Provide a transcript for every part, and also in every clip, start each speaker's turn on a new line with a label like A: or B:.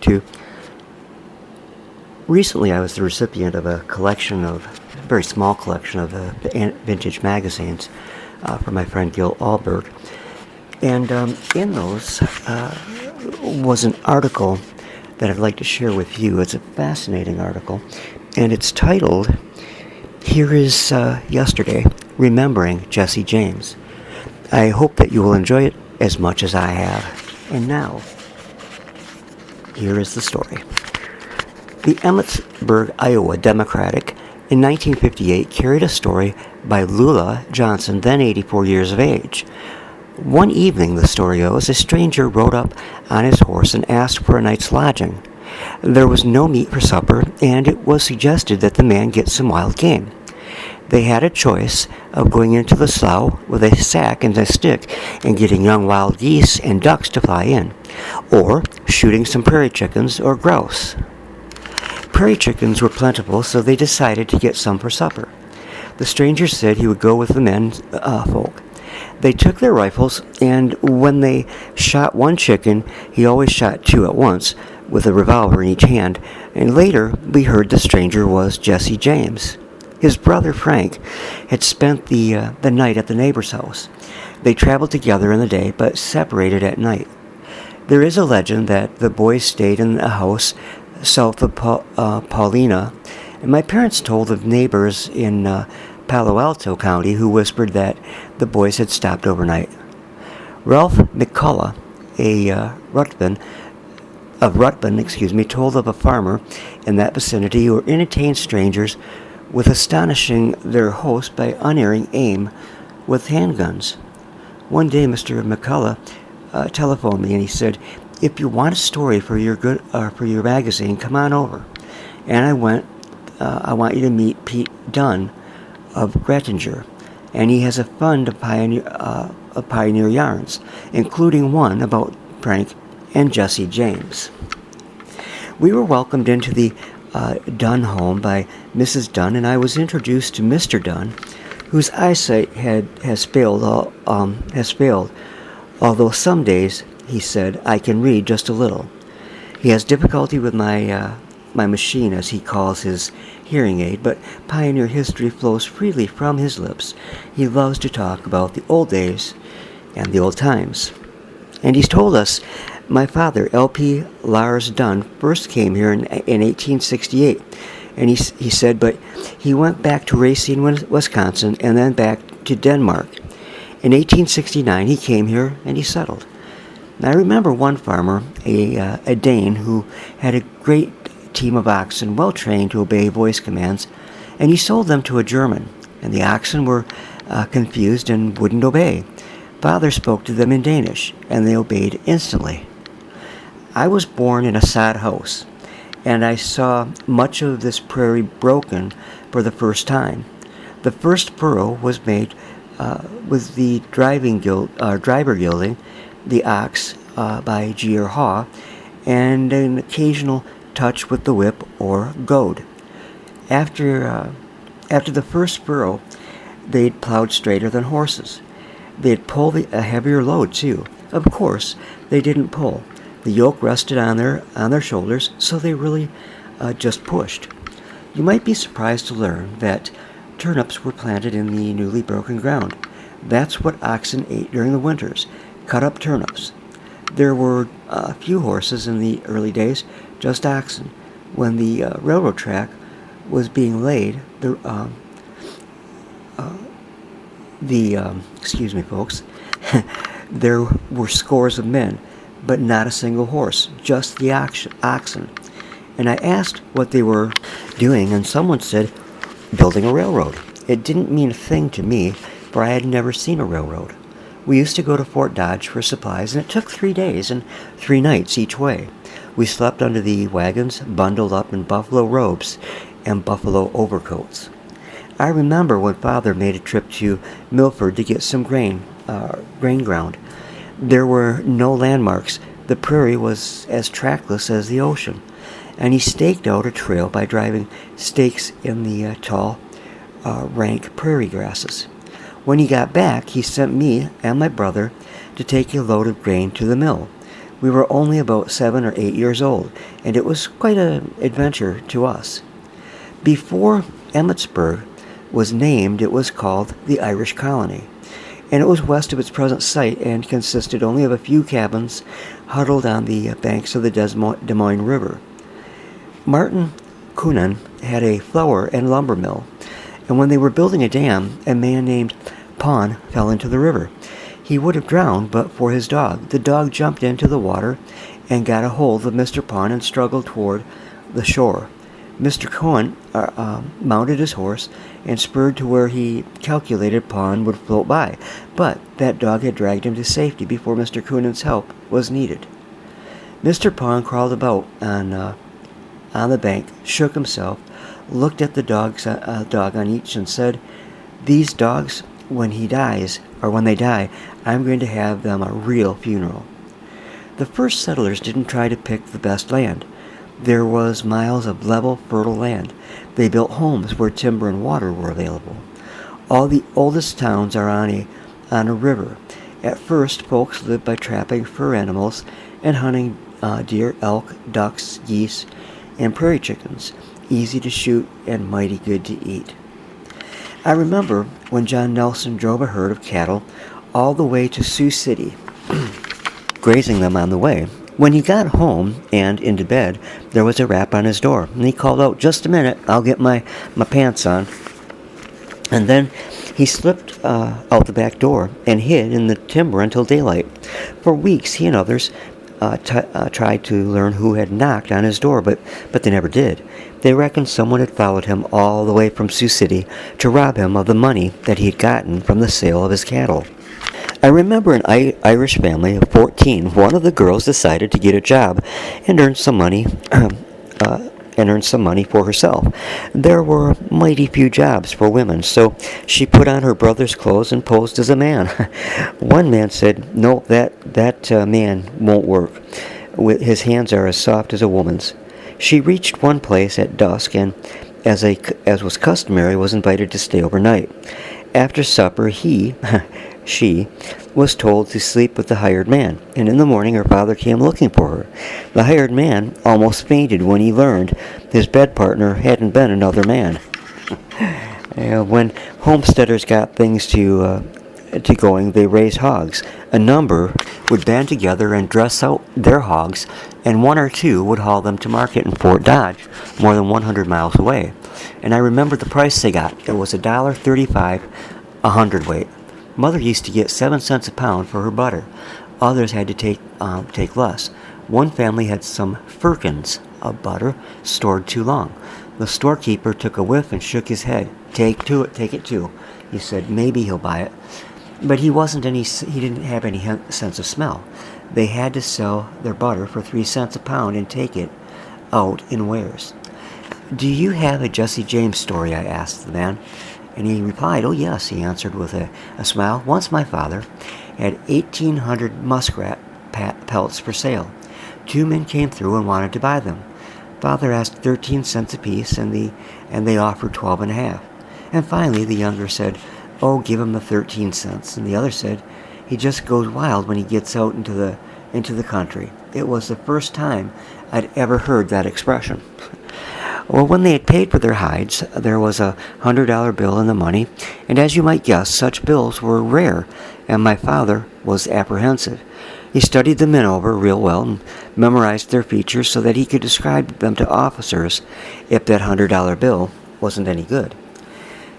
A: to. Recently, I was the recipient of a very small collection of vintage magazines from my friend Gil Alberg. And in those was an article that I'd like to share with you. It's a fascinating article, and it's titled, Here is Yesterday, Remembering Jessie James. I hope that you will enjoy it as much as I have. And now, here is the story. The Emmitsburg, Iowa Democratic in 1958 carried a story by Lula Johnson, then 84 years of age. One evening, the story goes, a stranger rode up on his horse and asked for a night's lodging. There was no meat for supper, and it was suggested that the man get some wild game. They had a choice of going into the slough with a sack and a stick and getting young wild geese and ducks to fly in, or shooting some prairie chickens or grouse. Prairie chickens were plentiful, so they decided to get some for supper. The stranger said he would go with the men folk. They took their rifles, and when they shot one chicken, he always shot two at once, with a revolver in each hand, and later we heard the stranger was Jessie James. His brother Frank had spent the night at the neighbor's house. They traveled together in the day, but separated at night. There is a legend that the boys stayed in a house south of Paulina, and my parents told of neighbors in Palo Alto County who whispered that the boys had stopped overnight. Ralph McCullough, of Rutland, told of a farmer in that vicinity who entertained strangers with astonishing their host by unerring aim with handguns. One day, Mr. McCullough telephoned me, and he said, "If you want a story for your magazine, come on over." And I went. I want you to meet Pete Dunn of Grettinger, and he has a fund of pioneer yarns, including one about Frank and Jessie James. We were welcomed into the Dunn home by Mrs. Dunn, and I was introduced to Mr. Dunn, whose eyesight has failed. Although some days, he said, I can read just a little. He has difficulty with my machine, as he calls his hearing aid, but pioneer history flows freely from his lips. He loves to talk about the old days and the old times. And he's told us, my father, L.P. Lars Dunn, first came here in 1868, and he said, but he went back to Racine, Wisconsin, and then back to Denmark. In 1869, he came here and he settled. Now, I remember one farmer, a Dane, who had a great team of oxen, well trained to obey voice commands, and he sold them to a German, and the oxen were confused and wouldn't obey. Father spoke to them in Danish, and they obeyed instantly. I was born in a sod house, and I saw much of this prairie broken for the first time. The first furrow was made with the driver gilding the ox by G. or Haw, and an occasional touch with the whip or goad. After the first furrow, they'd plowed straighter than horses. They'd pull a heavier load too. Of course, they didn't pull. The yoke rested on their shoulders, so they really just pushed. You might be surprised to learn that turnips were planted in the newly broken ground. That's what oxen ate during the winters, cut up turnips. There were a few horses in the early days, just oxen. When the railroad track was being laid, excuse me, folks, there were scores of men, but not a single horse, just the oxen. And I asked what they were doing, and someone said, building a railroad. It didn't mean a thing to me, for I had never seen a railroad. We used to go to Fort Dodge for supplies, and it took 3 days and 3 nights each way. We slept under the wagons, bundled up in buffalo robes and buffalo overcoats. I remember when Father made a trip to Milford to get some grain ground. There were no landmarks. The prairie was as trackless as the ocean, and he staked out a trail by driving stakes in the tall, rank prairie grasses. When he got back, he sent me and my brother to take a load of grain to the mill. We were only about 7 or 8 years old, and it was quite an adventure to us. Before Emmitsburg was named, it was called the Irish Colony, and it was west of its present site and consisted only of a few cabins huddled on the banks of the Des Moines River. Martin Coonan had a flour and lumber mill, and when they were building a dam, a man named Pawn fell into the river. He would have drowned but for his dog. The dog jumped into the water and got a hold of Mr. Pawn and struggled toward the shore. Mr. Cohen mounted his horse and spurred to where he calculated Pawn would float by, but that dog had dragged him to safety before Mr. Coonan's help was needed. Mr. Pawn crawled about on the bank, shook himself, looked at the dog on each, and said, "These dogs, when they die, I'm going to have them a real funeral." The first settlers didn't try to pick the best land. There was miles of level, fertile land. They built homes where timber and water were available. All the oldest towns are on a river. At first, folks lived by trapping fur animals and hunting deer, elk, ducks, geese, and prairie chickens, easy to shoot and mighty good to eat. I remember when John Nelson drove a herd of cattle all the way to Sioux City, grazing them on the way. When he got home and into bed, there was a rap on his door, and he called out, "Just a minute, I'll get my pants on." And then he slipped out the back door and hid in the timber until daylight. For weeks, he and others tried to learn who had knocked on his door, but they never did. They reckoned someone had followed him all the way from Sioux City to rob him of the money that he had gotten from the sale of his cattle. I remember an Irish family of 14. One of the girls decided to get a job and earn some money for herself. There were mighty few jobs for women, so she put on her brother's clothes and posed as a man. One man said, "No, that man won't work. His hands are as soft as a woman's." She reached one place at dusk and, as was customary, was invited to stay overnight. After supper, she was told to sleep with the hired man, and in the morning her father came looking for her. The hired man almost fainted when he learned his bed partner hadn't been another man. When homesteaders got things to going, they raised hogs. A number would band together and dress out their hogs, and one or two would haul them to market in Fort Dodge, more than 100 miles away. And I remember the price they got. It was $1.35 a hundredweight. Mother used to get 7 cents a pound for her butter. Others had to take less. One family had some firkins of butter stored too long. The storekeeper took a whiff and shook his head. Take it too. He said maybe he'll buy it. But he didn't have any sense of smell. They had to sell their butter for 3 cents a pound and take it out in wares. "Do you have a Jesse James story?" I asked the man. And he replied, "Oh yes," he answered with a smile. "Once my father had 1,800 muskrat pelts for sale. 2 men came through and wanted to buy them. Father asked 13 cents apiece, and they offered 12.5. And finally the younger said, 'Oh, give him the 13 cents. And the other said, "He just goes wild when he gets out into the country." It was the first time I'd ever heard that expression. Well, when they had paid for their hides, there was a $100 bill in the money, and as you might guess, such bills were rare, and my father was apprehensive. He studied the men over real well and memorized their features so that he could describe them to officers if that $100 bill wasn't any good.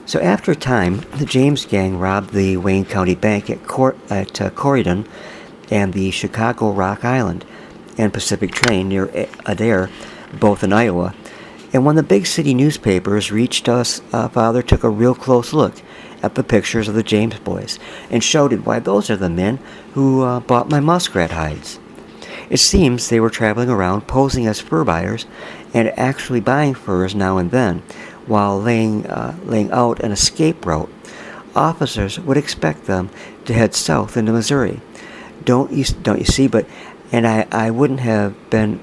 A: So after a time, the James gang robbed the Wayne County Bank at Corydon and the Chicago Rock Island and Pacific Train near Adair, both in Iowa. And when the big city newspapers reached us, Father took a real close look at the pictures of the James boys and shouted, "Why, those are the men who bought my muskrat hides." It seems they were traveling around posing as fur buyers and actually buying furs now and then while laying out an escape route. Officers would expect them to head south into Missouri. Don't you see? I wouldn't have been,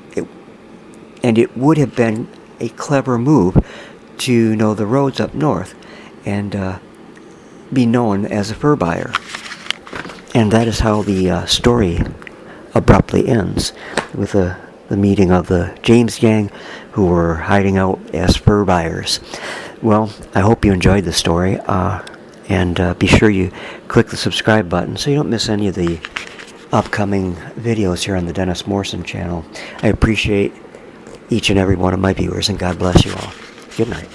A: and it would have been a clever move to know the roads up north and be known as a fur buyer. And that is how the story abruptly ends with the meeting of the James gang, who were hiding out as fur buyers. Well, I hope you enjoyed the story, and be sure you click the subscribe button so you don't miss any of the upcoming videos here on the Dennis Morrison channel. I appreciate each and every one of my viewers, and God bless you all. Good night.